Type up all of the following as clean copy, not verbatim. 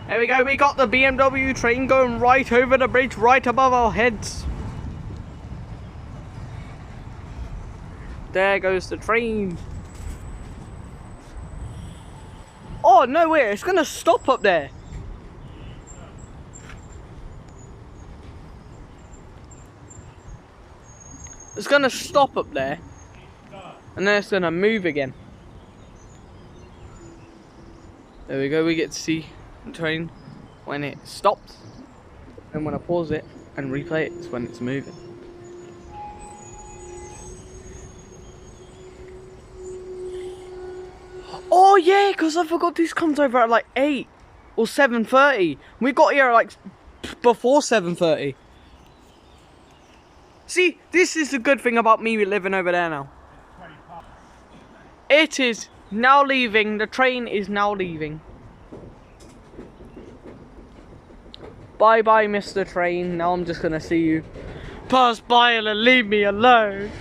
There we go, we got the BMW train going right over the bridge, right above our heads. There goes the train. Oh, no way, it's gonna stop up there. It's gonna stop up there. And then it's gonna move again. There we go, we get to see the train when it stops. And when I pause it and replay it, it's when it's moving. Oh yeah, because I forgot this comes over at like 8 or 7:30. We got here like before 7:30. See, this is the good thing about me living over there now. It is now leaving, the train is now leaving. Bye bye, Mr. Train. Now I'm just gonna see you pass by and leave me alone.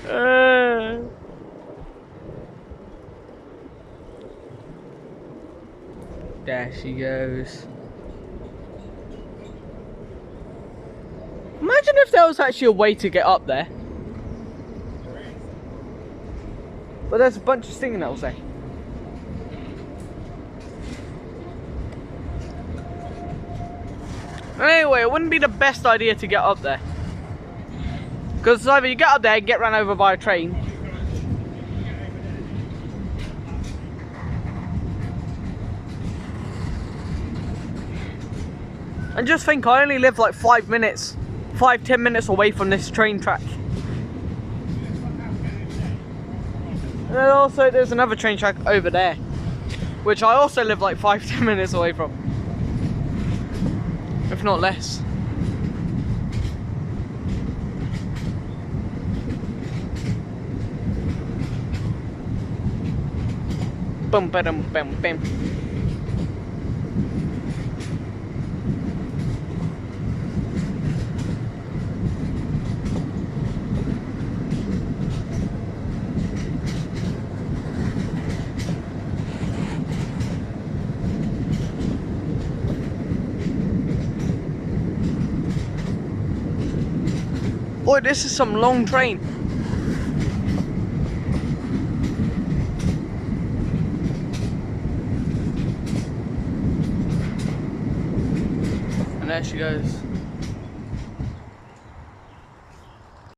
There she goes. Imagine if there was actually a way to get up there. But there's a bunch of signals there. Anyway, it wouldn't be the best idea to get up there. Because either you get up there and get run over by a train. And just think, I only live like 5 minutes, 5-10 minutes away from this train track. And then also there's another train track over there, which I also live like 5-10 minutes away from. If not less. Bum ba dum bum bum. Boy, this is some long train. And there she goes.